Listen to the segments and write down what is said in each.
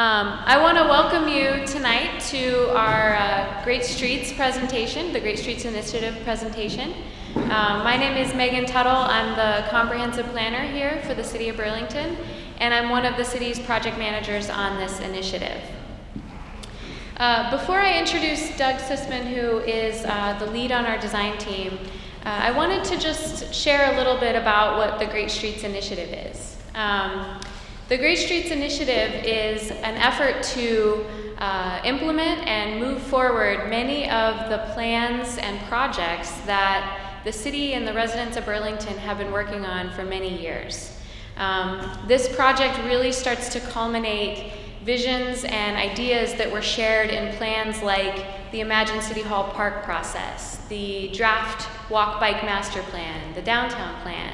I want to welcome you tonight to our Great Streets presentation, the Great Streets Initiative presentation. My name is Megan Tuttle. I'm the comprehensive planner here for the City of Burlington, and I'm one of the city's project managers on this initiative. Before I introduce Doug Suisman, who is the lead on our design team, I wanted to just share a little bit about what the Great Streets Initiative is. The Great Streets Initiative is an effort to implement and move forward many of the plans and projects that the city and the residents of Burlington have been working on for many years. This project really starts to culminate visions and ideas that were shared in plans like the Imagine City Hall Park process, the draft walk-bike master plan, the downtown plan,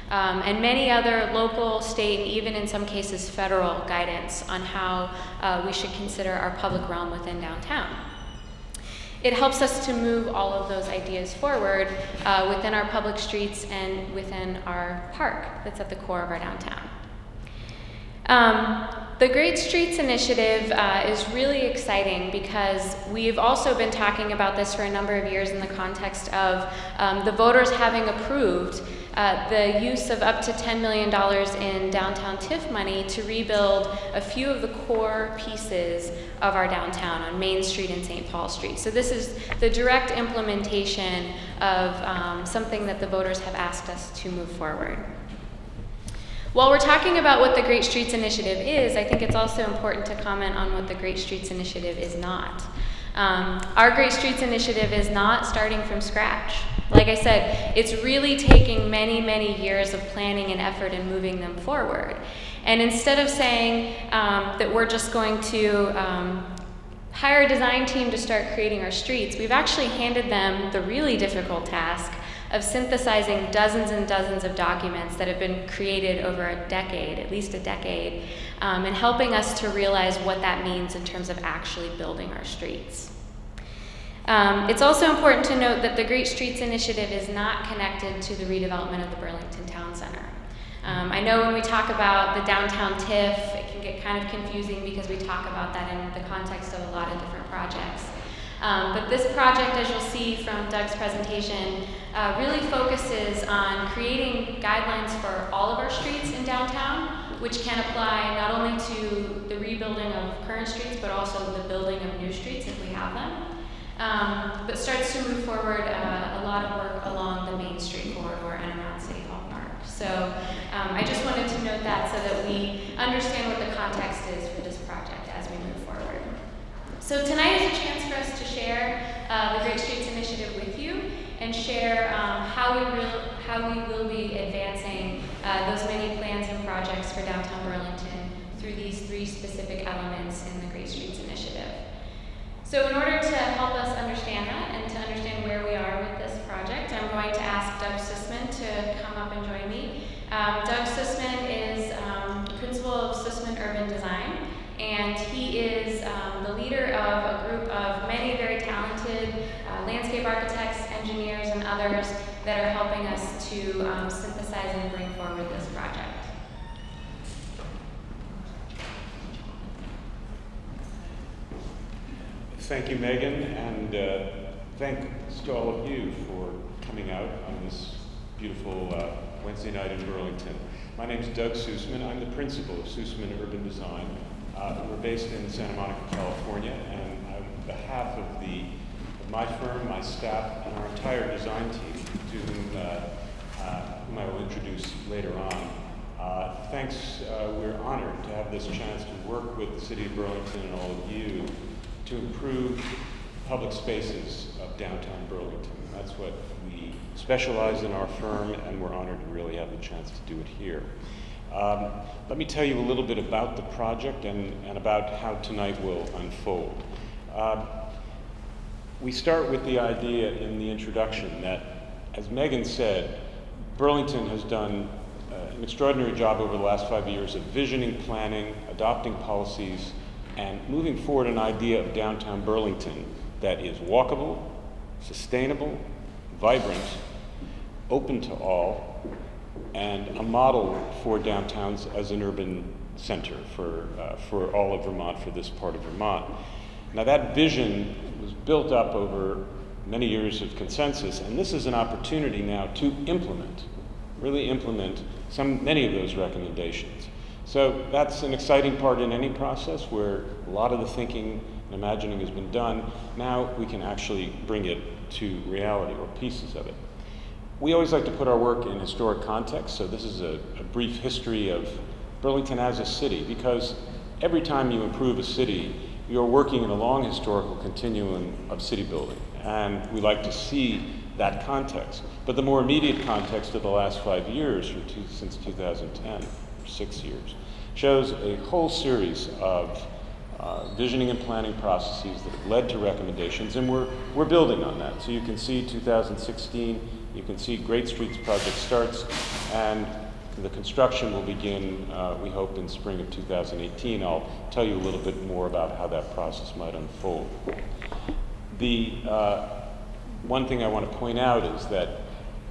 and many other local, state, and even in some cases federal guidance on how we should consider our public realm within downtown. It helps us to move all of those ideas forward within our public streets and within our park that's at the core of our downtown. The Great Streets Initiative is really exciting because we've also been talking about this for a number of years in the context of the voters having approved the use of up to $10 million in downtown TIF money to rebuild a few of the core pieces of our downtown on Main Street and St. Paul Street. So this is the direct implementation of something that the voters have asked us to move forward. While we're talking about what the Great Streets Initiative is, I think it's also important to comment on what the Great Streets Initiative is not. Our Great Streets Initiative is not starting from scratch. Like I said, it's really taking many, many years of planning and effort and moving them forward. And instead of saying that we're just going to hire a design team to start creating our streets, we've actually handed them the really difficult task of synthesizing dozens and dozens of documents that have been created over a decade, at least a decade, and helping us to realize what that means in terms of actually building our streets. It's also important to note that the Great Streets Initiative is not connected to the redevelopment of the Burlington Town Center. I know when we talk about the downtown TIF, it can get kind of confusing because we talk about that in the context of a lot of different projects. But this project, as you'll see from Doug's presentation, really focuses on creating guidelines for all of our streets in downtown, which can apply not only to the rebuilding of current streets, but also the building of new streets if we have them. But starts to move forward a lot of work along the Main Street corridor and around City Hall Park. So I just wanted to note that so that we understand what the context is for this project as we move forward. So tonight is a chance for us to share the Great Streets Initiative with you and share how we will be advancing those many plans and projects for downtown Burlington through these three specific elements in the Great Streets Initiative. So in order to help us understand that and to understand where we are with this project, I'm going to ask Doug Suisman to come up and join me. Doug Suisman is principal of Suisman Urban Design, and he is the leader of a group of many very talented landscape architects, engineers, and others that are helping us to synthesize and bring forward this project. Thank you, Megan, and thanks to all of you for coming out on this beautiful Wednesday night in Burlington. My name is Doug Suisman. I'm the principal of Suisman Urban Design. We're based in Santa Monica, California, and on behalf of my firm, my staff, and our entire design team, to whom I will introduce later on, we're honored to have this chance to work with the City of Burlington and all of you to improve public spaces of downtown Burlington. That's what we specialize in our firm, and we're honored to really have the chance to do it here. Let me tell you a little bit about the project and about how tonight will unfold. We start with the idea in the introduction that, as Megan said, Burlington has done an extraordinary job over the last 5 years of visioning, planning, adopting policies, and moving forward an idea of downtown Burlington that is walkable, sustainable, vibrant, open to all, and a model for downtowns as an urban center for all of Vermont, for this part of Vermont. Now that vision was built up over many years of consensus, and this is an opportunity now to really implement many of those recommendations. So that's an exciting part in any process where a lot of the thinking and imagining has been done. Now we can actually bring it to reality, or pieces of it. We always like to put our work in historic context, so this is a brief history of Burlington as a city, because every time you improve a city, you're working in a long historical continuum of city building, and we like to see that context. But the more immediate context of the last 5 years, since 2010, or 6 years, shows a whole series of visioning and planning processes that have led to recommendations, and we're building on that. So you can see 2016, you can see Great Streets project starts, and the construction will begin, we hope, in spring of 2018. I'll tell you a little bit more about how that process might unfold. The one thing I want to point out is that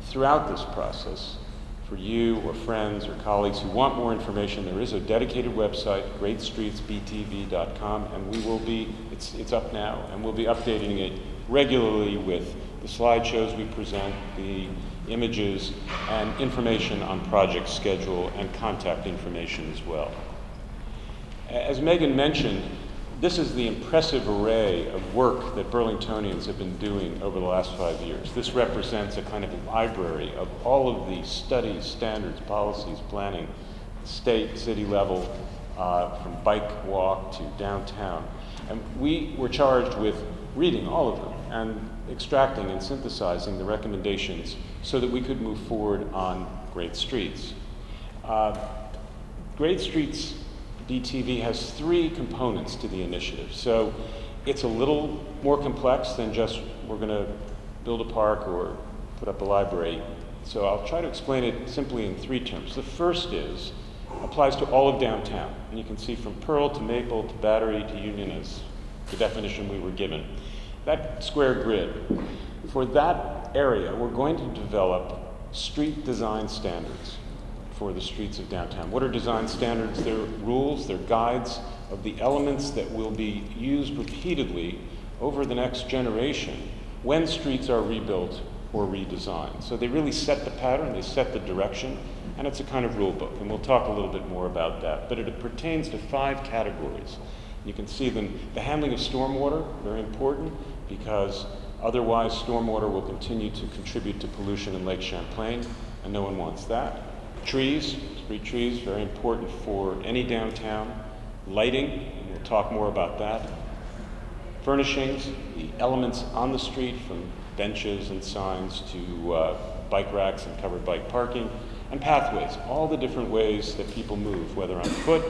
throughout this process, for you or friends or colleagues who want more information, there is a dedicated website, greatstreetsbtv.com, and we will be, it's up now, and we'll be updating it regularly with the slideshows we present, the images, and information on project schedule and contact information as well. As Megan mentioned, this is the impressive array of work that Burlingtonians have been doing over the last 5 years. This represents a kind of library of all of the studies, standards, policies, planning, state, city level, from bike walk to downtown. And we were charged with reading all of them and extracting and synthesizing the recommendations so that we could move forward on Great Streets. Great Streets BTV has 3 components to the initiative. So it's a little more complex than just we're going to build a park or put up a library. So I'll try to explain it simply in 3 terms. The first applies to all of downtown. And you can see from Pearl to Maple to Battery to Union as the definition we were given. That square grid, for that area, we're going to develop street design standards for the streets of downtown. What are design standards? They're rules, they're guides of the elements that will be used repeatedly over the next generation when streets are rebuilt or redesigned. So they really set the pattern, they set the direction, and it's a kind of rule book, and we'll talk a little bit more about that. But it pertains to 5 categories. You can see them. The handling of stormwater, very important, because otherwise stormwater will continue to contribute to pollution in Lake Champlain, and no one wants that. Trees, street trees, very important for any downtown. Lighting, and we'll talk more about that. Furnishings, the elements on the street, from benches and signs to bike racks and covered bike parking. And pathways, all the different ways that people move, whether on foot,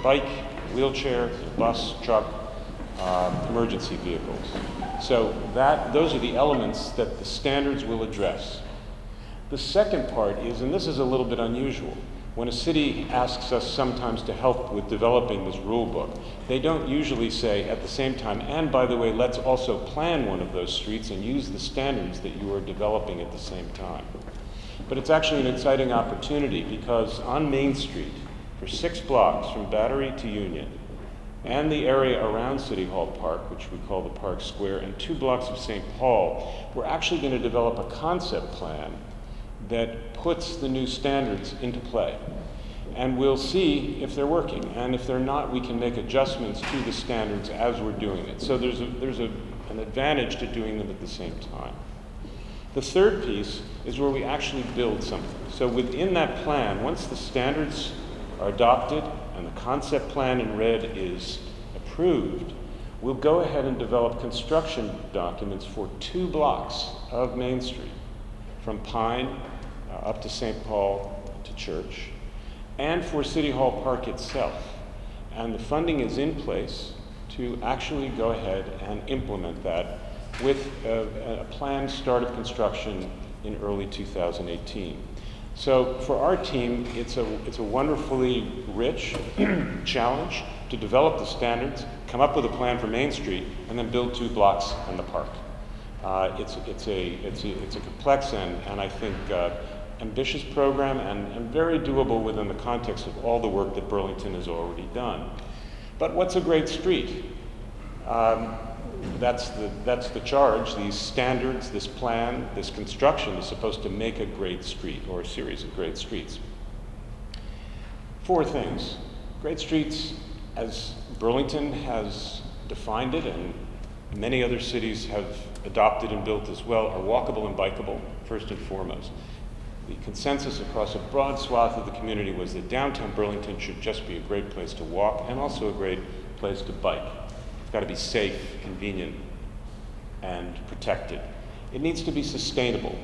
bike, wheelchair, bus, truck, emergency vehicles. So those are the elements that the standards will address. The second part is, and this is a little bit unusual, when a city asks us sometimes to help with developing this rule book, they don't usually say at the same time, and by the way, let's also plan one of those streets and use the standards that you are developing at the same time. But it's actually an exciting opportunity, because on Main Street, for 6 blocks from Battery to Union, and the area around City Hall Park, which we call the Park Square, and 2 blocks of St. Paul, we're actually going to develop a concept plan that puts the new standards into play. And we'll see if they're working, and if they're not, we can make adjustments to the standards as we're doing it. So there's an advantage to doing them at the same time. The third piece is where we actually build something. So within that plan, once the standards are adopted and the concept plan in red is approved, we'll go ahead and develop construction documents for 2 blocks of Main Street, from Pine up to St. Paul to Church, and for City Hall Park itself. And the funding is in place to actually go ahead and implement that with a planned start of construction in early 2018. So for our team, it's a wonderfully rich challenge to develop the standards, come up with a plan for Main Street, and then build 2 blocks in the park. It's a complex and I think ambitious program and very doable within the context of all the work that Burlington has already done. But what's a great street? That's the charge. These standards, this plan, this construction is supposed to make a great street or a series of great streets. 4 things. Great streets, as Burlington has defined it and many other cities have adopted and built as well, are walkable and bikeable, first and foremost. The consensus across a broad swath of the community was that downtown Burlington should just be a great place to walk and also a great place to bike. It's got to be safe, convenient, and protected. It needs to be sustainable.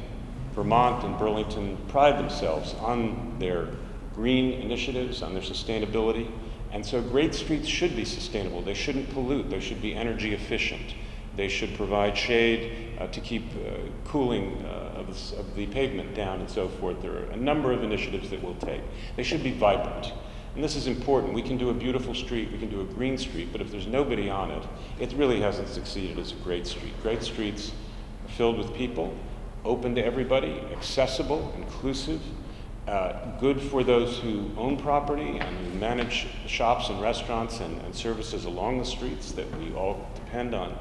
Vermont and Burlington pride themselves on their green initiatives, on their sustainability, and so great streets should be sustainable. They shouldn't pollute. They should be energy efficient. They should provide shade to keep cooling of the pavement down and so forth. There are a number of initiatives that we'll take. They should be vibrant. And this is important. We can do a beautiful street, we can do a green street, but if there's nobody on it, it really hasn't succeeded as a great street. Great streets are filled with people, open to everybody, accessible, inclusive, good for those who own property and who manage shops and restaurants and services along the streets that we all depend on.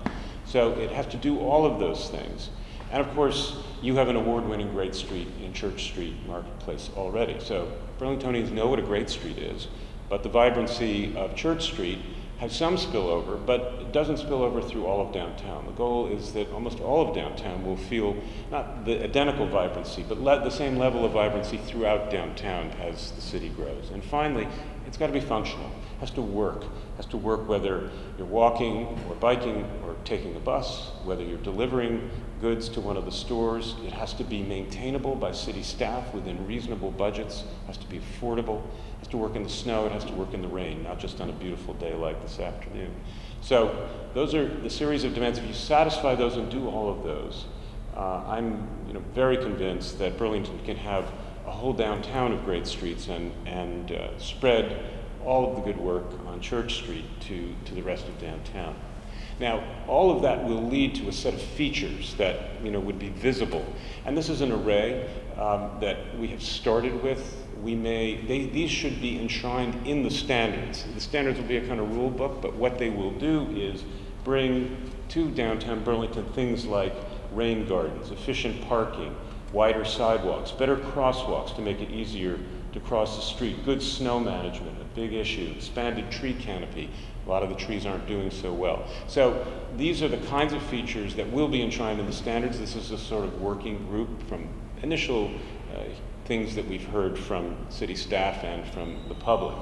So it has to do all of those things. And of course, you have an award-winning great street in Church Street Marketplace already. So Burlingtonians know what a great street is, but the vibrancy of Church Street has some spillover, but it doesn't spill over through all of downtown. The goal is that almost all of downtown will feel not the identical vibrancy, but the same level of vibrancy throughout downtown as the city grows. And finally, it's got to be functional. It has to work. It has to work whether you're walking or biking or taking a bus, whether you're delivering goods to one of the stores. It has to be maintainable by city staff within reasonable budgets. It has to be affordable. It has to work in the snow. It has to work in the rain, not just on a beautiful day like this afternoon. So those are the series of demands. If you satisfy those and do all of those, I'm very convinced that Burlington can have a whole downtown of great streets and spread all of the good work on Church Street to the rest of downtown. Now, all of that will lead to a set of features that would be visible, and this is an array that we have started with. These should be enshrined in the standards. The standards will be a kind of rule book, but what they will do is bring to downtown Burlington things like rain gardens, efficient parking, wider sidewalks, better crosswalks to make it easier to cross the street, good snow management, a big issue, expanded tree canopy. A lot of the trees aren't doing so well. So these are the kinds of features that will be enshrined in the standards. This is a sort of working group from initial things that we've heard from city staff and from the public.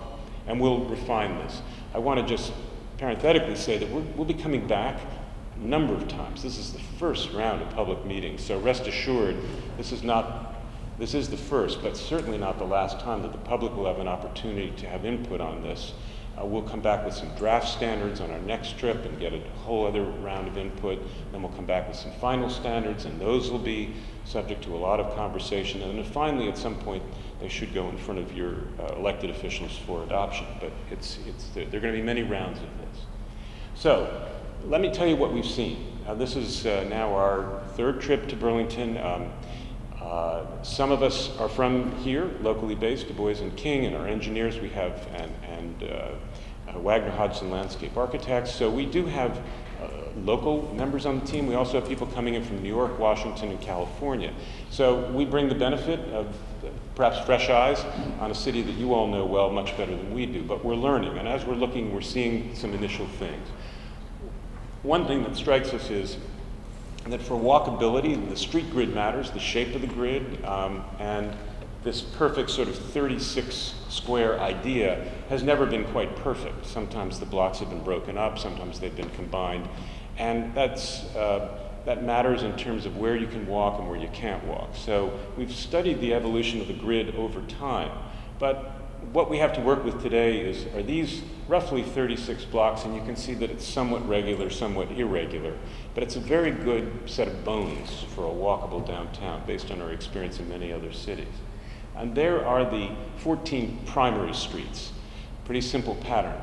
And we'll refine this. I want to just parenthetically say that we'll be coming back a number of times. This is the first round of public meetings, so rest assured this is the first, but certainly not the last time that the public will have an opportunity to have input on this. We'll come back with some draft standards on our next trip and get a whole other round of input. Then we'll come back with some final standards, and those will be subject to a lot of conversation. And then finally, at some point, they should go in front of your elected officials for adoption. But there are going to be many rounds of this. So let me tell you what we've seen. This is now our 3rd trip to Burlington. Some of us are from here, locally based, Du Bois and King, and our engineers we have, and Wagner Hodgson Landscape Architects. So we do have local members on the team. We also have people coming in from New York, Washington, and California. So we bring the benefit of perhaps fresh eyes on a city that you all know well, much better than we do, but we're learning. And as we're looking, we're seeing some initial things. One thing that strikes us is that for walkability, the street grid matters, the shape of the grid, and this perfect sort of 36 square idea has never been quite perfect. Sometimes the blocks have been broken up, sometimes they've been combined, and that matters in terms of where you can walk and where you can't walk. So we've studied the evolution of the grid over time, but what we have to work with today are these roughly 36 blocks, and you can see that it's somewhat regular, somewhat irregular, but it's a very good set of bones for a walkable downtown based on our experience in many other cities. And there are the 14 primary streets. Pretty simple pattern.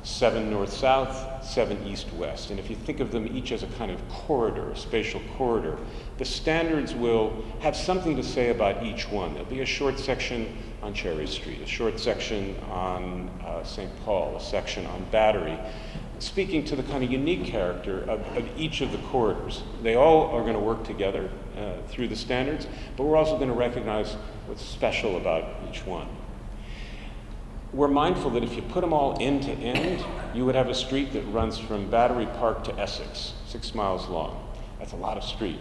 7 north-south, 7 east-west. And if you think of them each as a kind of corridor, a spatial corridor, the standards will have something to say about each one. There'll be a short section on Cherry Street, a short section on St. Paul, a section on Battery, speaking to the kind of unique character of each of the corridors. They all are going to work together through the standards, but we're also going to recognize what's special about each one. We're mindful that if you put them all end to end, you would have a street that runs from Battery Park to Essex, 6 miles long. That's a lot of street.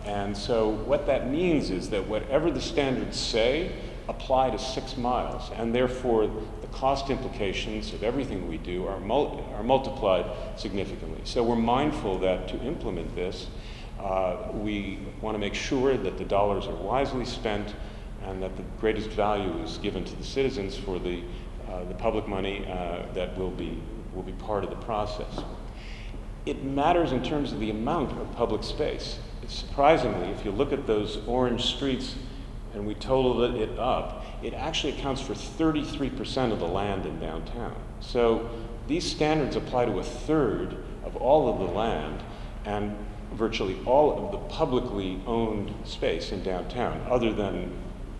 And so what that means is that whatever the standards say apply to 6 miles, and therefore the cost implications of everything we do are multiplied significantly. So we're mindful that to implement this, we want to make sure that the dollars are wisely spent and that the greatest value is given to the citizens for the public money that will be part of the process. It matters in terms of the amount of public space. It's surprisingly, if you look at those orange streets and we total it up, it actually accounts for 33% of the land in downtown. So these standards apply to a third of all of the land and virtually all of the publicly owned space in downtown, other than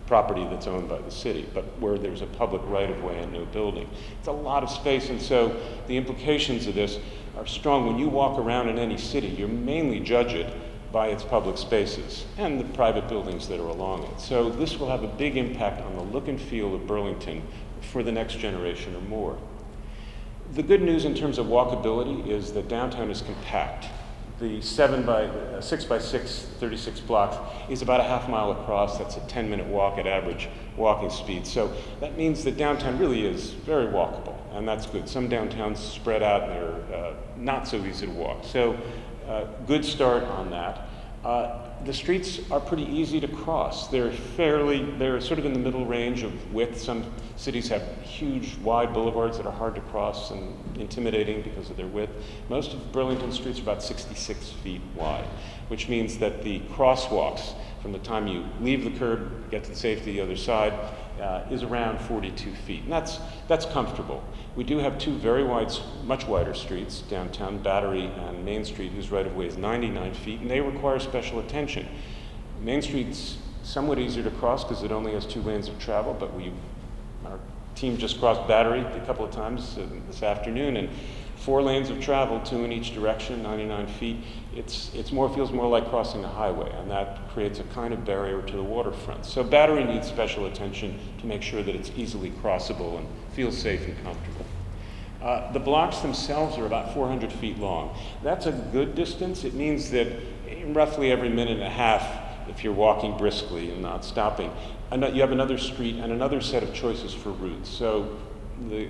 property that's owned by the city, but where there's a public right-of-way and no building. It's a lot of space, and so the implications of this are strong. When you walk around in any city, you mainly judge it by its public spaces and the private buildings that are along it. So this will have a big impact on the look and feel of Burlington for the next generation or more. The good news in terms of walkability is that downtown is compact. The 6 by 6, 36 blocks is about a half mile across. That's a 10-minute walk at average walking speed. So that means that downtown really is very walkable, and that's good. Some downtowns spread out and they're not so easy to walk. So good start on that. The streets are pretty easy to cross. They're sort of in the middle range of width. Some cities have huge, wide boulevards that are hard to cross and intimidating because of their width. Most of Burlington streets are about 66 feet wide, which means that the crosswalks, from the time you leave the curb, get to the safety the other side, is around 42 feet. And that's comfortable. We do have two very wide, much wider streets, downtown, Battery and Main Street, whose right-of-way is 99 feet, and they require special attention. Main Street's somewhat easier to cross because it only has 2 lanes of travel, but our team just crossed Battery a couple of times this afternoon, and 4 lanes of travel, 2 in each direction, 99 feet. It feels more like crossing a highway, and that creates a kind of barrier to the waterfront. So Battery needs special attention to make sure that it's easily crossable and feels safe and comfortable. The blocks themselves are about 400 feet long. That's a good distance. It means that roughly every minute and a half, if you're walking briskly and not stopping, you have another street and another set of choices for routes. So the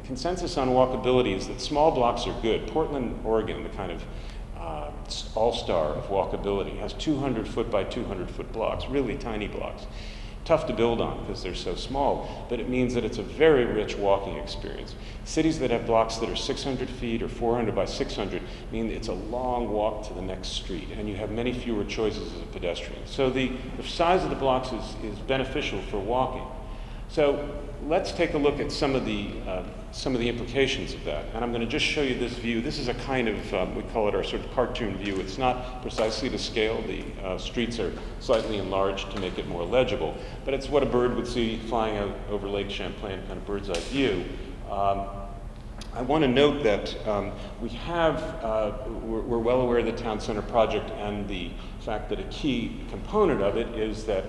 consensus on walkability is that small blocks are good. Portland, Oregon, the kind of all-star of walkability, has 200-foot by 200-foot blocks, really tiny blocks. Tough to build on because they're so small, but it means that it's a very rich walking experience. Cities that have blocks that are 600 feet or 400 by 600 mean it's a long walk to the next street, and you have many fewer choices as a pedestrian. So the size of the blocks is beneficial for walking. So let's take a look at some of the implications of that. And I'm going to just show you this view. This is a kind of, we call it our sort of cartoon view. It's not precisely to scale. The streets are slightly enlarged to make it more legible. But it's what a bird would see flying out over Lake Champlain, kind of bird's eye view. I want to note that we're well aware of the Town Center project and the fact that a key component of it is that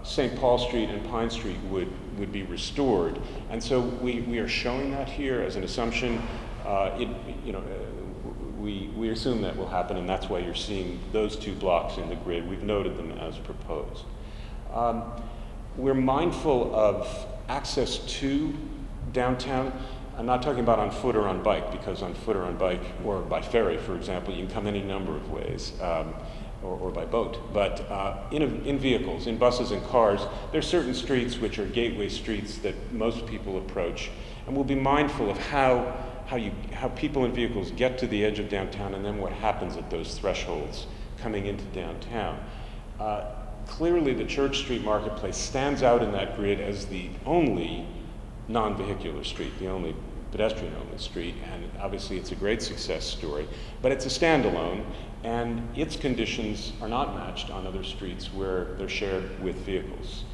St. Paul Street and Pine Street would be restored, and so we are showing that here as an assumption. We assume that will happen, and that's why you're seeing those 2 blocks in the grid. We've noted them as proposed. We're mindful of access to downtown. I'm not talking about on foot or on bike, because on foot or on bike or by ferry, for example, you can come any number of ways. Or by boat, but in vehicles, in buses and cars, there's certain streets which are gateway streets that most people approach, and we'll be mindful of how people and vehicles get to the edge of downtown and then what happens at those thresholds coming into downtown. Clearly, the Church Street Marketplace stands out in that grid as the only non-vehicular street, the only pedestrian-only street, and obviously it's a great success story, but it's a standalone, and its conditions are not matched on other streets where they're shared with vehicles.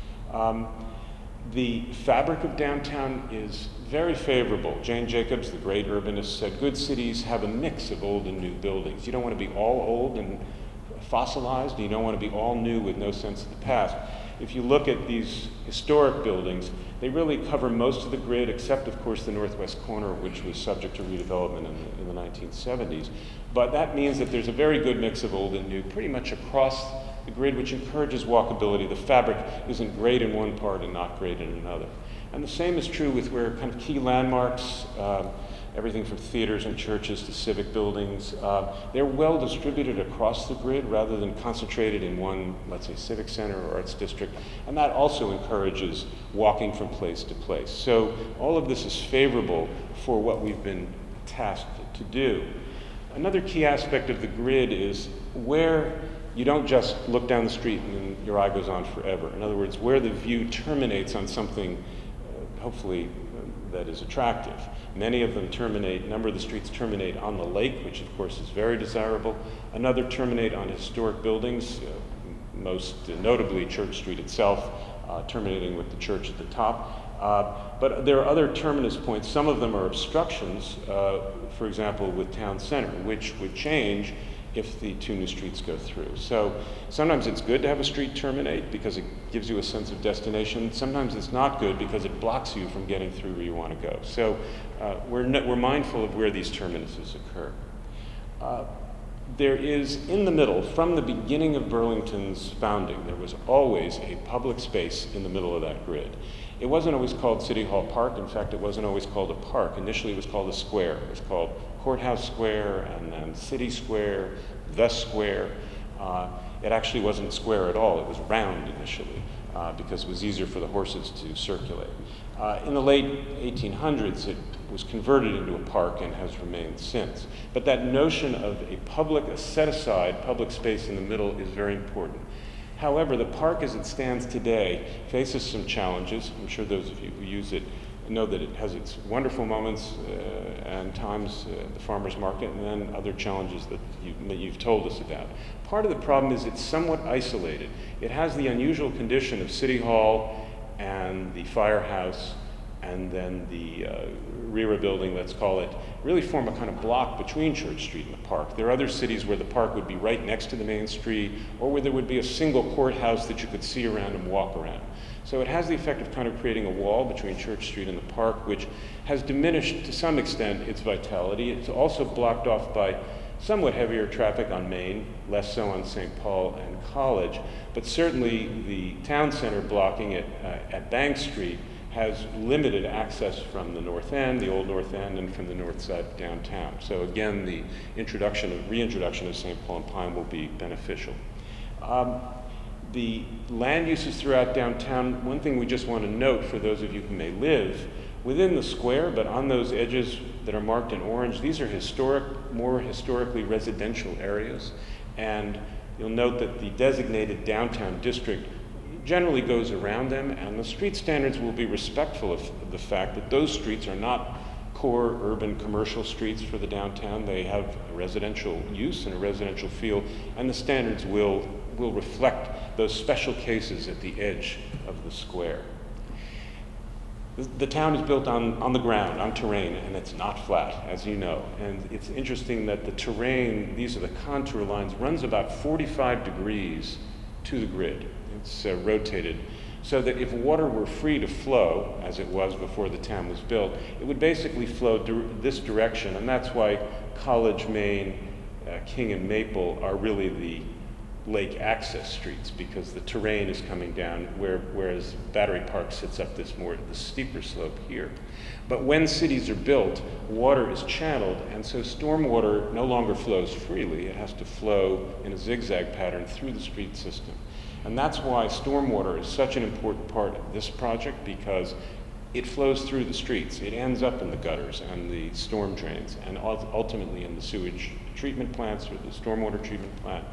The fabric of downtown is very favorable. Jane Jacobs, the great urbanist, said good cities have a mix of old and new buildings. You don't want to be all old and fossilized, and you don't want to be all new with no sense of the past. If you look at these historic buildings, they really cover most of the grid, except, of course, the northwest corner, which was subject to redevelopment in the 1970s. But that means that there's a very good mix of old and new pretty much across the grid, which encourages walkability. The fabric isn't great in one part and not great in another. And the same is true with where kind of key landmarks, everything from theaters and churches to civic buildings, they're well distributed across the grid rather than concentrated in one, let's say, civic center or arts district. And that also encourages walking from place to place. So all of this is favorable for what we've been tasked to do. Another key aspect of the grid is where you don't just look down the street and your eye goes on forever. In other words, where the view terminates on something, hopefully, that is attractive. Many of them terminate, a number of the streets terminate on the lake, which of course is very desirable. Another terminate on historic buildings, most notably Church Street itself, terminating with the church at the top. But there are other terminus points. Some of them are obstructions, for example, with Town Center, which would change if the two new streets go through. So sometimes it's good to have a street terminate because it gives you a sense of destination. Sometimes it's not good because it blocks you from getting through where you want to go. So we're mindful of where these terminuses occur. There is, in the middle, from the beginning of Burlington's founding, there was always a public space in the middle of that grid. It wasn't always called City Hall Park. In fact, it wasn't always called a park. Initially, it was called a square. It was called Courthouse Square, and then City Square, the Square. It actually wasn't square at all. It was round initially because it was easier for the horses to circulate. In the late 1800s, it was converted into a park and has remained since. But that notion of a set-aside public space in the middle is very important. However, the park as it stands today faces some challenges. I'm sure those of you who use it know that it has its wonderful moments and times at the farmer's market, and then other challenges that you've told us about. Part of the problem is it's somewhat isolated. It has the unusual condition of City Hall and the firehouse and then the RERA building, let's call it, really form a kind of block between Church Street and the park. There are other cities where the park would be right next to the main street, or where there would be a single courthouse that you could see around and walk around. So it has the effect of kind of creating a wall between Church Street and the park, which has diminished to some extent its vitality. It's also blocked off by somewhat heavier traffic on Main, less so on St. Paul and College, but certainly the town center blocking it at Bank Street has limited access from the north end, the old north end, and from the north side of downtown. So again, the reintroduction of St. Paul and Pine will be beneficial. The land uses throughout downtown, one thing we just want to note for those of you who may live within the square, but on those edges that are marked in orange, these are more historically residential areas. And you'll note that the designated downtown district generally goes around them, and the street standards will be respectful of the fact that those streets are not core urban commercial streets for the downtown. They have a residential use and a residential feel, and the standards will reflect those special cases at the edge of the square. The town is built on the ground, on terrain, and it's not flat, as you know. And it's interesting that the terrain, these are the contour lines, runs about 45 degrees to the grid. It's rotated, so that if water were free to flow, as it was before the town was built, it would basically flow this direction, and that's why College, Main, King, and Maple are really the lake access streets, because the terrain is coming down, whereas Battery Park sits up the steeper slope here. But when cities are built, water is channeled, and so stormwater no longer flows freely. It has to flow in a zigzag pattern through the street system. And that's why stormwater is such an important part of this project, because it flows through the streets. It ends up in the gutters and the storm drains, and ultimately in the sewage treatment plants or the stormwater treatment plant,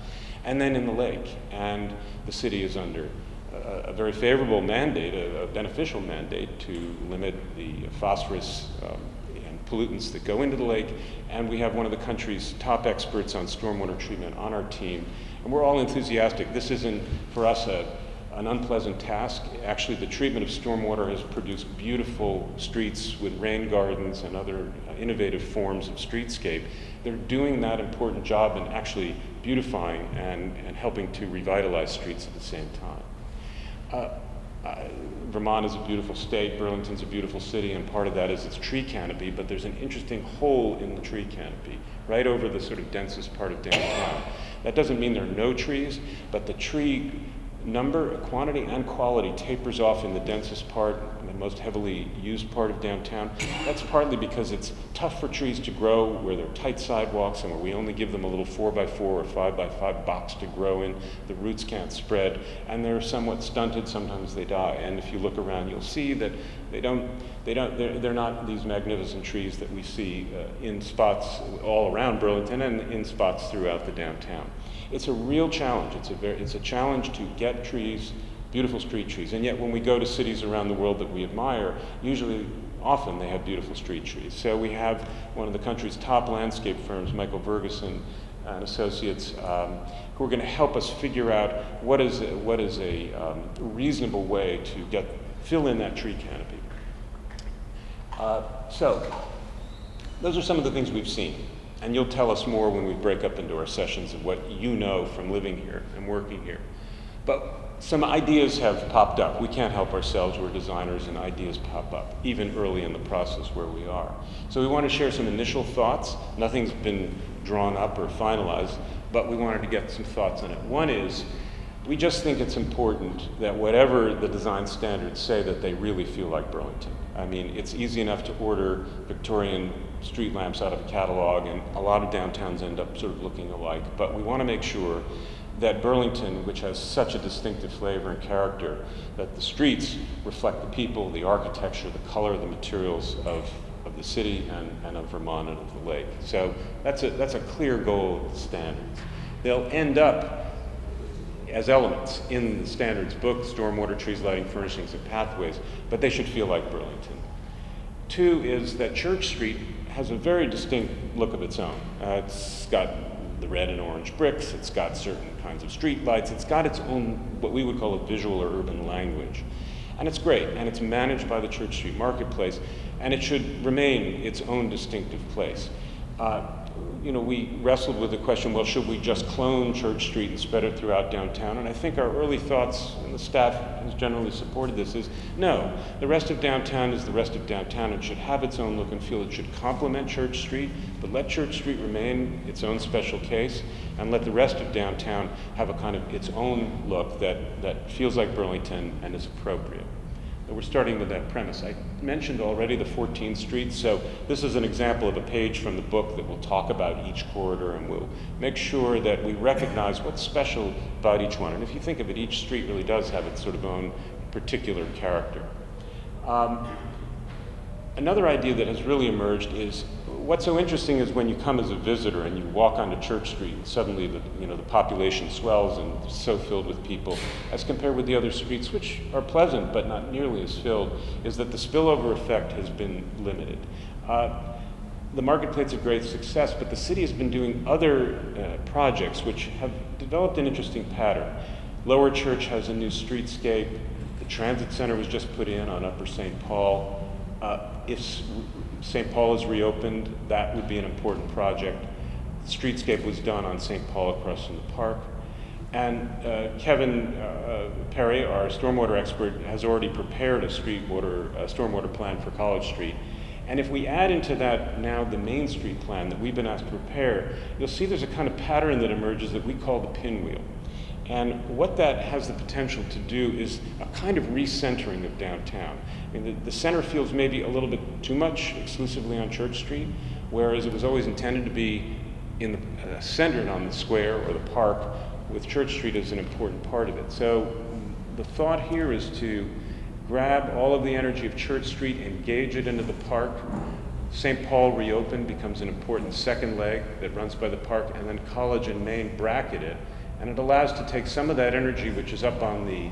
and then in the lake. And the city is under a very favorable mandate, a beneficial mandate to limit the phosphorus and pollutants that go into the lake, and we have one of the country's top experts on stormwater treatment on our team, and we're all enthusiastic. This isn't, for us, an unpleasant task. Actually, the treatment of stormwater has produced beautiful streets with rain gardens and other innovative forms of streetscape. They're doing that important job in actually beautifying and helping to revitalize streets at the same time. Vermont is a beautiful state, Burlington's a beautiful city, and part of that is its tree canopy, but there's an interesting hole in the tree canopy, right over the sort of densest part of downtown. That doesn't mean there are no trees, but the tree number, quantity, and quality tapers off in the densest part, the most heavily used part of downtown. That's partly because it's tough for trees to grow where there are tight sidewalks and where we only give them a little 4x4 or 5x5 box to grow in. The roots can't spread, and they're somewhat stunted. Sometimes they die. And if you look around, you'll see that they're not these magnificent trees that we see in spots all around Burlington and in spots throughout the downtown. It's a real challenge. It's a challenge to get trees, beautiful street trees. And yet when we go to cities around the world that we admire, often they have beautiful street trees. So we have one of the country's top landscape firms, Michael Ferguson and Associates, who are going to help us figure out what is a reasonable way to fill in that tree canopy. So those are some of the things we've seen. And you'll tell us more when we break up into our sessions of what you know from living here and working here. But some ideas have popped up. We can't help ourselves. We're designers, and ideas pop up, even early in the process where we are. So we want to share some initial thoughts. Nothing's been drawn up or finalized, but we wanted to get some thoughts on it. One is, we just think it's important that whatever the design standards say, that they really feel like Burlington. I mean, it's easy enough to order Victorian street lamps out of a catalog, and a lot of downtowns end up sort of looking alike. But we want to make sure that Burlington, which has such a distinctive flavor and character, that the streets reflect the people, the architecture, the color, the materials of the city and of Vermont and of the lake. So that's a clear goal of the standards. They'll end up as elements in the standards book: stormwater, trees, lighting, furnishings, and pathways, but they should feel like Burlington. Two is that Church Street has a very distinct look of its own. It's got the red and orange bricks, it's got certain kinds of street lights, it's got its own, what we would call a visual or urban language. And it's great, and it's managed by the Church Street Marketplace, and it should remain its own distinctive place. We wrestled with the question, well, should we just clone Church Street and spread it throughout downtown? And I think our early thoughts, and the staff has generally supported this, is no. The rest of downtown is the rest of downtown. It should have its own look and feel. It should complement Church Street, but let Church Street remain its own special case, and let the rest of downtown have a kind of its own look that feels like Burlington and is appropriate. We're starting with that premise. I mentioned already the 14 streets, so this is an example of a page from the book that will talk about each corridor, and we'll make sure that we recognize what's special about each one. And if you think of it, each street really does have its sort of own particular character. Another idea that has really emerged is, what's so interesting is when you come as a visitor and you walk onto Church Street, and suddenly the population swells and it's so filled with people, as compared with the other streets, which are pleasant but not nearly as filled, is that the spillover effect has been limited. The Marketplace is a great success, but the city has been doing other projects which have developed an interesting pattern. Lower Church has a new streetscape. The transit center was just put in on Upper St. Paul. If St. Paul is reopened, that would be an important project. The streetscape was done on St. Paul across from the park. And Kevin Perry, our stormwater expert, has already prepared a stormwater plan for College Street. And if we add into that now the Main Street plan that we've been asked to prepare, you'll see there's a kind of pattern that emerges that we call the pinwheel. And what that has the potential to do is a kind of recentering of downtown. I mean, the center feels maybe a little bit too much exclusively on Church Street, whereas it was always intended to be centered on the square or the park, with Church Street as an important part of it. So the thought here is to grab all of the energy of Church Street, engage it into the park. St. Paul reopened becomes an important second leg that runs by the park, and then College and Main bracket it. And it allows to take some of that energy which is up on the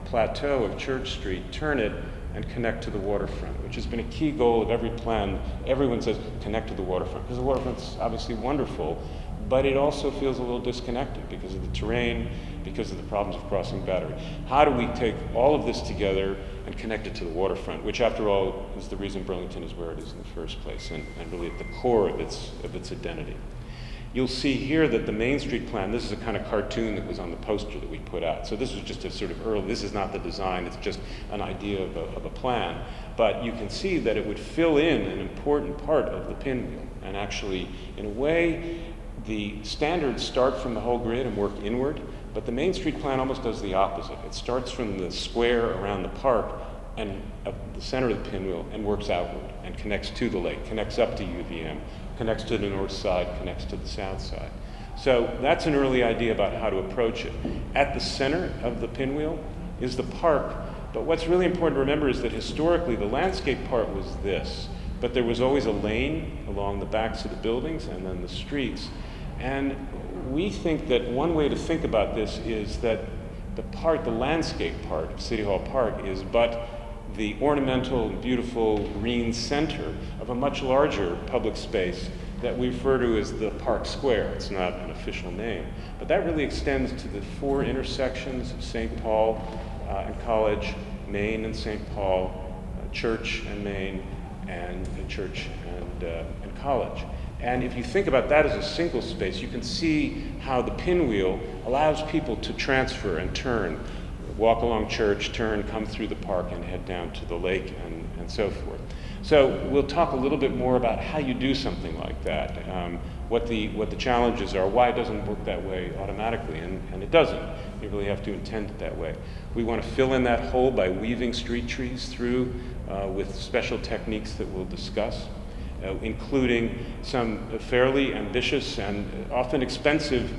plateau of Church Street, turn it, and connect to the waterfront, which has been a key goal of every plan. Everyone says connect to the waterfront, because the waterfront's obviously wonderful, but it also feels a little disconnected because of the terrain, because of the problems of crossing Battery. How do we take all of this together and connect it to the waterfront, which after all is the reason Burlington is where it is in the first place, and really at the core of its identity. You'll see here that the Main Street plan, this is a kind of cartoon that was on the poster that we put out. So this was just a sort of early, this is not the design, it's just an idea of a plan. But you can see that it would fill in an important part of the pinwheel. And actually, in a way, the standards start from the whole grid and work inward, but the Main Street plan almost does the opposite. It starts from the square around the park and the center of the pinwheel and works outward and connects to the lake, connects up to UVM, connects to the north side, connects to the south side. So that's an early idea about how to approach it. At the center of the pinwheel is the park, but what's really important to remember is that historically the landscape part was this, but there was always a lane along the backs of the buildings and then the streets. And we think that one way to think about this is that the landscape part of City Hall Park is but the ornamental, beautiful green center of a much larger public space that we refer to as the Park Square. It's not an official name, but that really extends to the 4 intersections of St. Paul and College, Main and St. Paul, Church and Main, and Church and College. And if you think about that as a single space, you can see how the pinwheel allows people to transfer and turn, walk along Church, turn, come through the park, and head down to the lake, and so forth. So we'll talk a little bit more about how you do something like that, what the challenges are, why it doesn't work that way automatically, and it doesn't. You really have to intend it that way. We want to fill in that hole by weaving street trees through with special techniques that we'll discuss, including some fairly ambitious and often expensive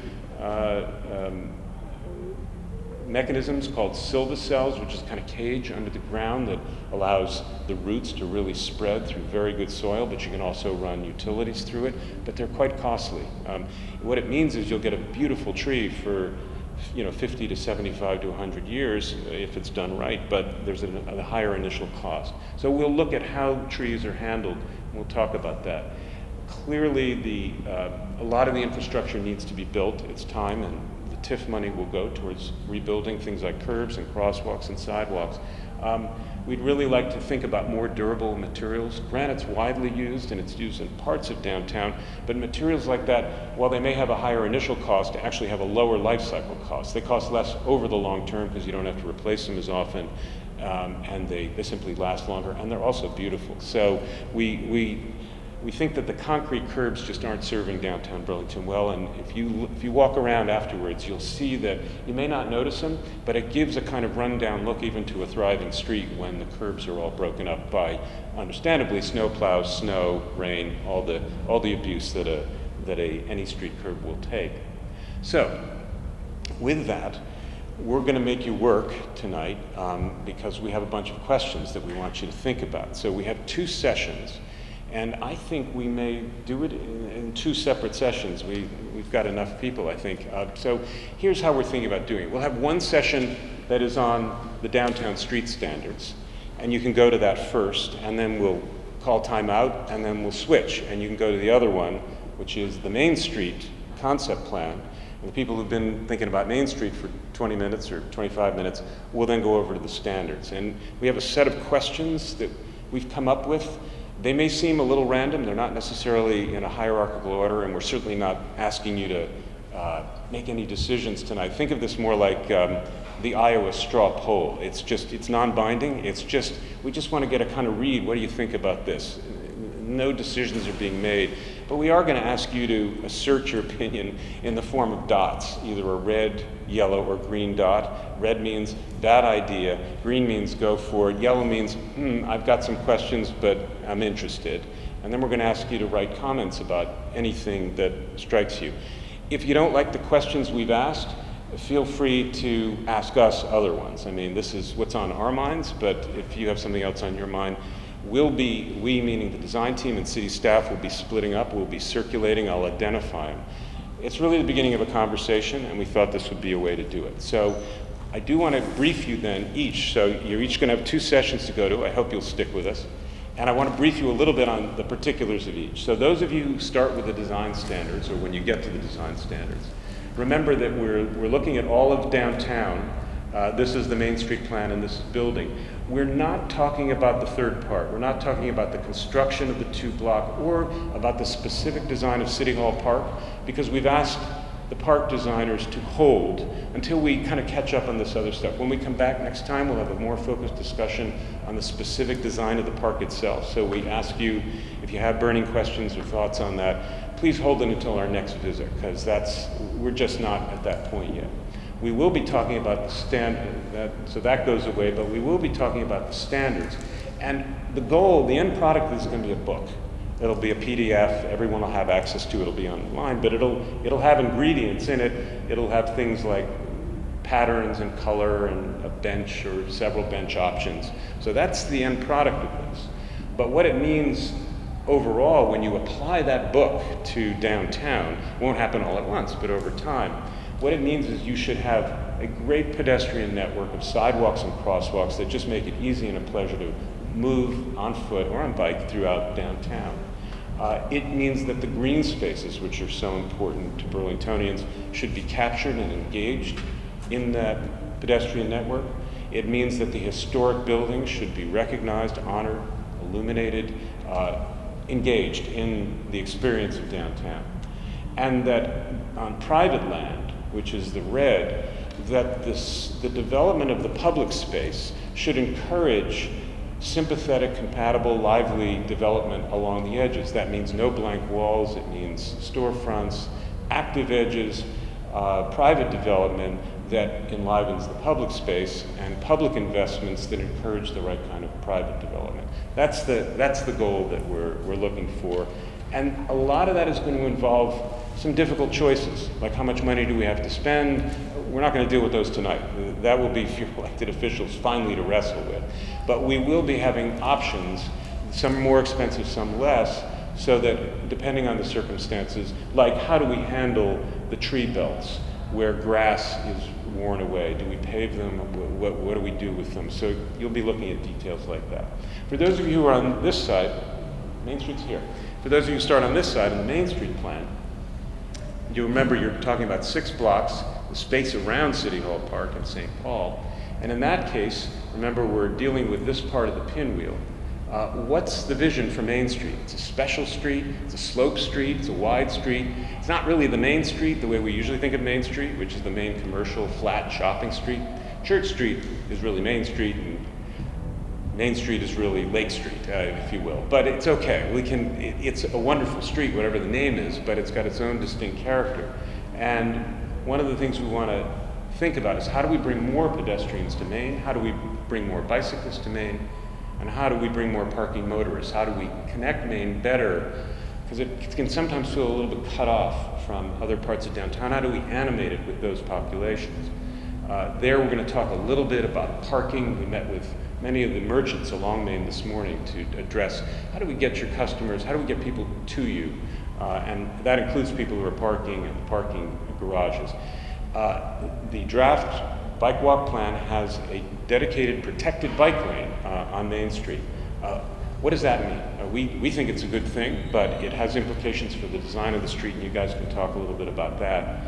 mechanisms called silvacells, which is a kind of cage under the ground that allows the roots to really spread through very good soil, but you can also run utilities through it, but they're quite costly. What it means is you'll get a beautiful tree for 50 to 75 to 100 years if it's done right, but there's a higher initial cost. So we'll look at how trees are handled, and we'll talk about that. Clearly, a lot of the infrastructure needs to be built. It's time, and the TIF money will go towards rebuilding things like curbs and crosswalks and sidewalks. We'd really like to think about more durable materials. Granite's widely used, and it's used in parts of downtown, but materials like that, while they may have a higher initial cost, actually have a lower life cycle cost. They cost less over the long term because you don't have to replace them as often, and they simply last longer, and they're also beautiful. So we think that the concrete curbs just aren't serving downtown Burlington well, and if you walk around afterwards, you'll see that you may not notice them, but it gives a kind of rundown look even to a thriving street when the curbs are all broken up by, understandably, snow plows, snow, rain, all the abuse that any street curb will take. So, with that, we're going to make you work tonight because we have a bunch of questions that we want you to think about. So we have 2 sessions. And I think we may do it in 2 separate sessions. We've got enough people, I think. So here's how we're thinking about doing it. We'll have one session that is on the downtown street standards, and you can go to that first, and then we'll call time out, and then we'll switch, and you can go to the other one, which is the Main Street concept plan. And the people who've been thinking about Main Street for 20 minutes or 25 minutes will then go over to the standards. And we have a set of questions that we've come up with. They may seem a little random. They're not necessarily in a hierarchical order, and we're certainly not asking you to make any decisions tonight. Think of this more like the Iowa straw poll. It's non-binding. We just want to get a kind of read. What do you think about this? No decisions are being made, but we are going to ask you to assert your opinion in the form of dots, either a red, yellow, or green dot. Red means bad idea, green means go for it, yellow means, I've got some questions, but I'm interested. And then we're going to ask you to write comments about anything that strikes you. If you don't like the questions we've asked, feel free to ask us other ones. I mean, this is what's on our minds, but if you have something else on your mind, we meaning the design team and city staff, will be splitting up, we'll be circulating, I'll identify them. It's really the beginning of a conversation, and we thought this would be a way to do it. So I do want to brief you then each, so you're each going to have 2 sessions to go to. I hope you'll stick with us. And I want to brief you a little bit on the particulars of each. So those of you who start with the design standards, or when you get to the design standards, remember that we're looking at all of downtown. This is the Main Street plan and this building. We're not talking about the third part. We're not talking about the construction of the 2-block or about the specific design of City Hall Park, because we've asked the park designers to hold until we kind of catch up on this other stuff. When we come back next time, we'll have a more focused discussion on the specific design of the park itself. So we ask you, if you have burning questions or thoughts on that, please hold it until our next visit, because we're just not at that point yet. We will be talking about the standard, so that goes away, but we will be talking about the standards. And the goal, the end product is going to be a book. It'll be a PDF, everyone will have access to it, it'll be online, but it'll have ingredients in it. It'll have things like patterns and color and a bench or several bench options. So that's the end product of this. But what it means overall, when you apply that book to downtown, it won't happen all at once, but over time, what it means is you should have a great pedestrian network of sidewalks and crosswalks that just make it easy and a pleasure to move on foot or on bike throughout downtown. It means that the green spaces, which are so important to Burlingtonians, should be captured and engaged in that pedestrian network. It means that the historic buildings should be recognized, honored, illuminated, engaged in the experience of downtown. And that on private land, which is the red, that the development of the public space should encourage sympathetic, compatible, lively development along the edges. That means no blank walls, it means storefronts, active edges, private development that enlivens the public space, and public investments that encourage the right kind of private development. That's the goal that we're looking for. And a lot of that is going to involve some difficult choices, like how much money do we have to spend? We're not going to deal with those tonight. That will be for elected officials finally to wrestle with. But we will be having options, some more expensive, some less, so that depending on the circumstances, like how do we handle the tree belts where grass is worn away? Do we pave them? What do we do with them? So you'll be looking at details like that. For those of you who are on this side, Main Street's here. For those of you who start on this side in the Main Street plan, you remember you're talking about 6 blocks, the space around City Hall Park and St. Paul. And in that case, remember we're dealing with this part of the pinwheel. What's the vision for Main Street? It's a special street, it's a slope street, it's a wide street. It's not really the main street the way we usually think of Main Street, which is the main commercial flat shopping street. Church Street is really Main Street, and Main Street is really Lake Street, if you will. But it's okay. It's a wonderful street, whatever the name is, but it's got its own distinct character. And one of the things we want to think about is how do we bring more pedestrians to Main? How do we bring more bicyclists to Main? And how do we bring more parking motorists? How do we connect Main better? Because it can sometimes feel a little bit cut off from other parts of downtown. How do we animate it with those populations? There we're going to talk a little bit about parking. We met with many of the merchants along Main this morning to address how do we get your customers, how do we get people to you? And that includes people who are parking and parking garages. The draft bike walk plan has a dedicated protected bike lane on Main Street. What does that mean? We think it's a good thing, but it has implications for the design of the street, and you guys can talk a little bit about that.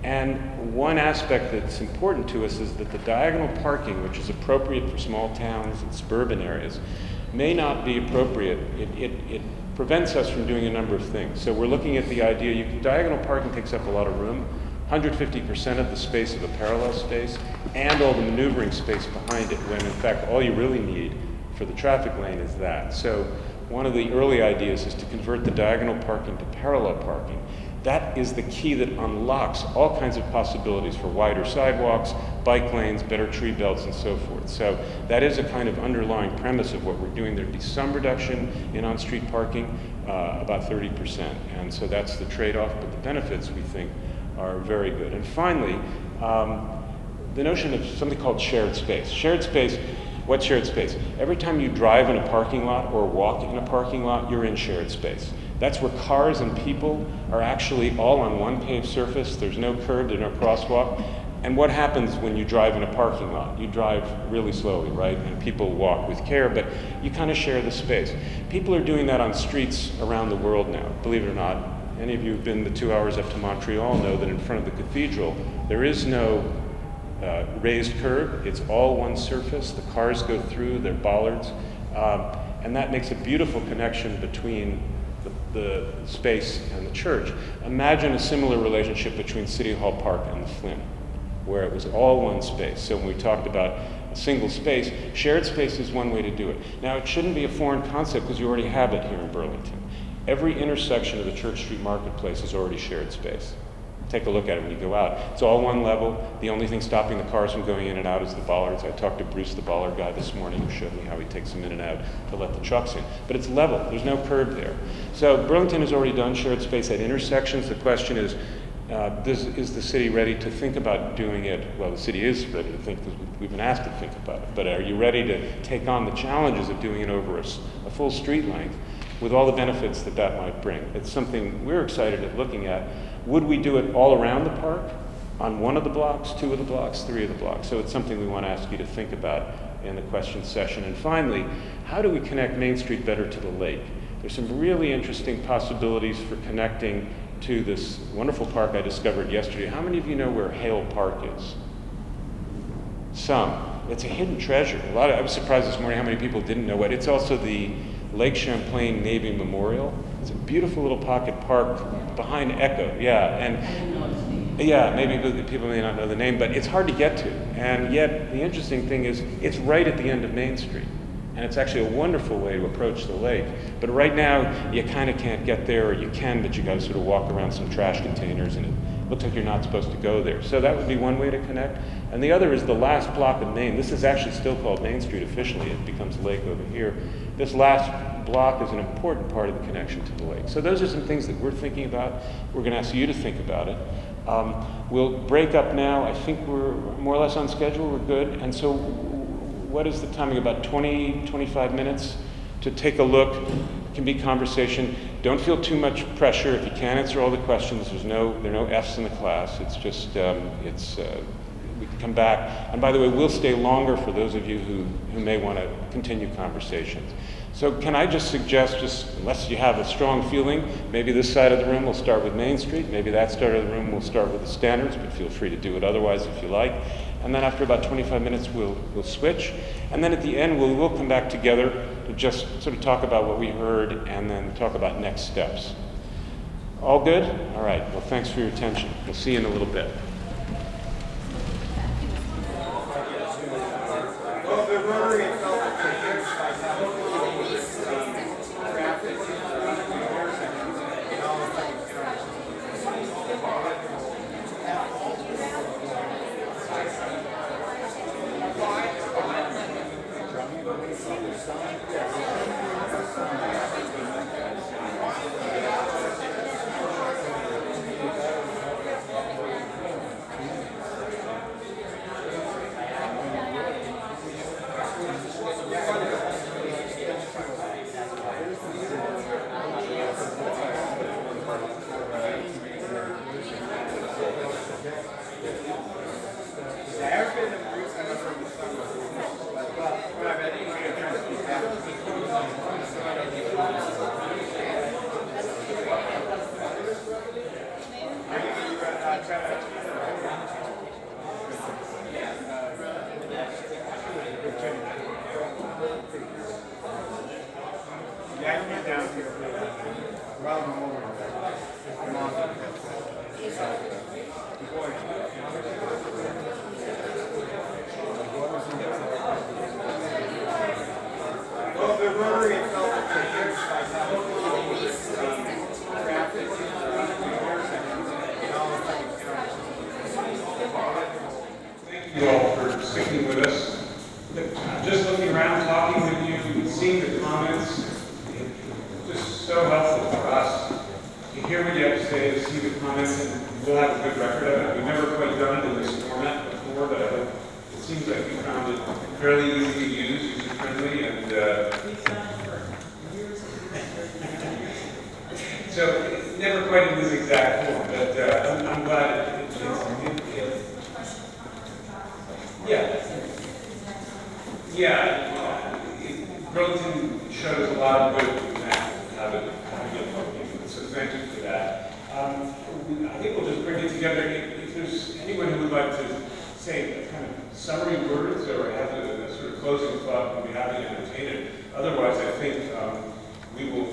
And one aspect that's important to us is that the diagonal parking, which is appropriate for small towns and suburban areas, may not be appropriate. It prevents us from doing a number of things. So we're looking at the idea, diagonal parking takes up a lot of room, 150% of the space of a parallel space, and all the maneuvering space behind it, when in fact all you really need for the traffic lane is that. So one of the early ideas is to convert the diagonal parking to parallel parking. That is the key that unlocks all kinds of possibilities for wider sidewalks, bike lanes, better tree belts, and so forth. So that is a kind of underlying premise of what we're doing. There'd be some reduction in on-street parking, about 30%. And so that's the trade-off, but the benefits, we think, are very good. And finally, the notion of something called shared space. Shared space, what's shared space? Every time you drive in a parking lot or walk in a parking lot, you're in shared space. That's where cars and people are actually all on one paved surface. There's no curb, there's no crosswalk. And what happens when you drive in a parking lot? You drive really slowly, right? And people walk with care, but you kind of share the space. People are doing that on streets around the world now, believe it or not. Any of you who've been the 2 hours up to Montreal know that in front of the cathedral, there is no raised curb. It's all one surface. The cars go through, they're bollards. And that makes a beautiful connection between the space and the church. Imagine a similar relationship between City Hall Park and the Flynn, where it was all one space. So when we talked about a single space, shared space is one way to do it. Now, it shouldn't be a foreign concept because you already have it here in Burlington. Every intersection of the Church Street Marketplace is already shared space. Take a look at it when you go out. It's all one level. The only thing stopping the cars from going in and out is the bollards. I talked to Bruce, the bollard guy, this morning, who showed me how he takes them in and out to let the trucks in. But it's level. There's no curb there. So Burlington has already done shared space at intersections. The question is the city ready to think about doing it? Well, the city is ready to think, because we've been asked to think about it. But are you ready to take on the challenges of doing it over a full street length with all the benefits that that might bring? It's something we're excited at looking at. Would we do it all around the park, on one of the blocks, 2 of the blocks, 3 of the blocks? So it's something we want to ask you to think about in the question session. And finally, how do we connect Main Street better to the lake? There's some really interesting possibilities for connecting to this wonderful park I discovered yesterday. How many of you know where Hale Park is? Some. It's a hidden treasure. I was surprised this morning how many people didn't know it. It's also the Lake Champlain Navy Memorial. It's a beautiful little pocket park behind Echo, maybe people may not know the name, but it's hard to get to. And yet, the interesting thing is, it's right at the end of Main Street. And it's actually a wonderful way to approach the lake. But right now, you kind of can't get there, or you can, but you got to sort of walk around some trash containers, and it looks like you're not supposed to go there. So that would be one way to connect. And the other is the last block of Main. This is actually still called Main Street officially. It becomes Lake over here. This last block is an important part of the connection to the lake. So those are some things that we're thinking about. We're going to ask you to think about it. We'll break up now. I think we're more or less on schedule. We're good. And so what is the timing? About 20, 25 minutes to take a look. It can be conversation. Don't feel too much pressure. If you can't answer all the questions, there are no F's in the class. It's just, we can come back. And by the way, we'll stay longer for those of you who may want to continue conversations. So can I just suggest, unless you have a strong feeling, maybe this side of the room will start with Main Street, maybe that side of the room will start with the standards, but feel free to do it otherwise if you like. And then after about 25 minutes, we'll switch. And then at the end, we'll come back together to just sort of talk about what we heard and then talk about next steps. All good? All right. Well, thanks for your attention. We'll see you in a little bit. You all for sticking with us. Just looking around, talking with you, seeing the comments, it's just so helpful for us to hear what you have to say, to see the comments, and we'll have a good record of it. We've never quite done it in this format before, but it seems like we found it fairly easy to use, user-friendly, and so never quite in this exact form, but I'm glad Burlington showed us a lot of good examples of how to get people, so thank you for that. I think we'll just bring it together. If there's anyone who would like to say a kind of summary words or have a sort of closing thought, we'll be happy to entertain it. Otherwise, I think we will,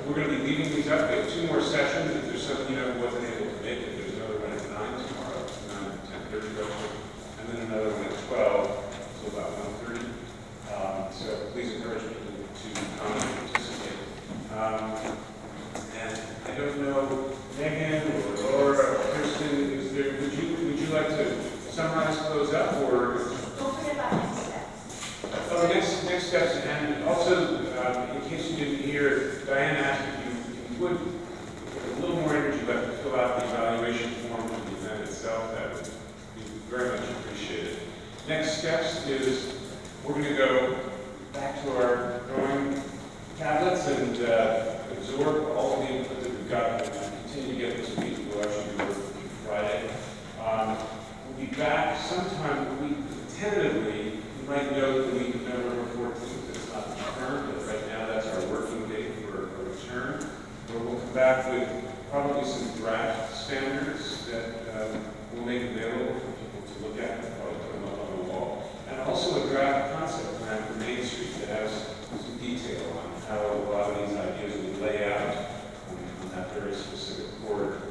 we're going to be leaving these up. We have 2 more sessions. If there's someone who wasn't able to make it, there's another one at 9 tomorrow, 9 to 10:30 roughly, and then another one at 12, so about 1:30. So please encourage people to come and participate. And I don't know, Megan or Laura or Kirsten, would you like to summarize, close up, or? Don't forget about next steps. Oh, next steps, and also, in case you didn't hear, Diane asked if you would, with a little more energy, like to fill out the evaluation form for the event itself. That would be very much appreciated. Next steps is we're going to go back to our drawing tablets and absorb all of the input that we've got and continue to get this week. We'll actually do it Friday. We'll be back sometime tentatively. You might know the week of November 14th. It's not confirmed, but right now that's our working date for a return. But we'll come back with probably some draft standards that we'll make available for people to look at and probably put them up on the wall. And also a draft concept plan for Main Street that has some detail on how a lot of these ideas will lay out on that very specific corridor.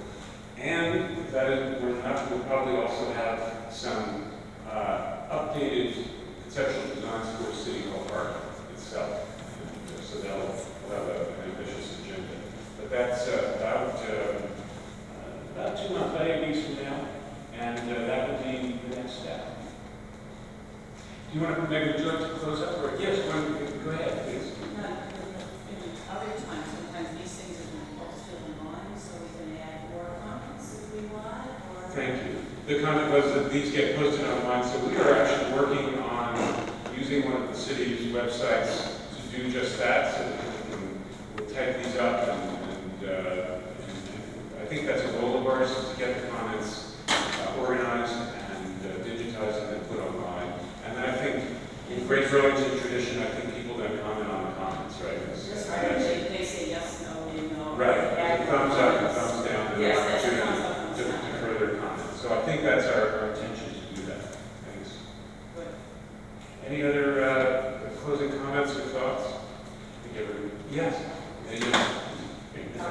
And that is, we'll probably also have some updated conceptual designs for City Hall Park itself. So we'll have an ambitious agenda. But that's about 2 months, about 8 weeks from now, and that will be the next step. Do you want to, Megan, would you like to close up? Or yes, go ahead, please. Other times, sometimes these things have been posted online, so we can add more comments if we want, or... Thank you. The comment was that these get posted online, so we are actually working on using one of the city's websites to do just that, so that we'll type these up, and I think that's a goal of ours, is to get the comments organized and digitized and then put online. And then I think in great Burlington tradition, I think people then comment on the comments, right? That's right. They say yes, no, no. Right. Thumbs up and thumbs down, and Yes, an that's a opportunity thumbs up, to further comment. So I think that's our intention to do that. Thanks. Good. Any other closing comments or thoughts? I think everybody. Yes. Any I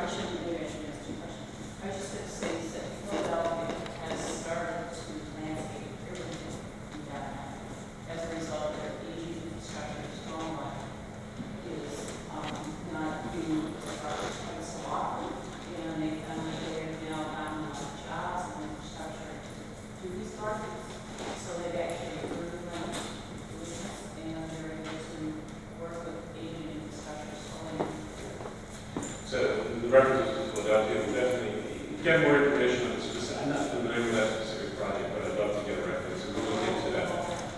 was just going to say that Philadelphia has started to landscape everything in downtown as a result of aging infrastructure, stormwater is not being constructed quite so often, and they finally have now gotten jobs and infrastructure to these projects. So they've actually approved them, and they're able to work with aging infrastructure. So the references to Philadelphia will definitely get more information on the specific. I'm not familiar with that specific project, but I'd love to get a reference and we'll look into that.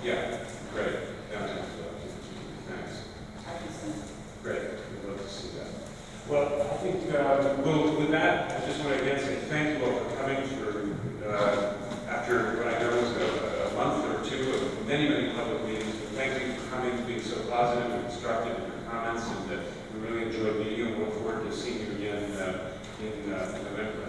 Yeah, great. Downtown Philadelphia. Thanks. Great. We'd love to see that. Well, I think with that, I just want to again say thank you all for coming for after what I know was a month or 2 of many, many public meetings. But thank you for coming, being so positive and constructive in your comments, and we really enjoyed meeting you and look forward to seeing you again in November.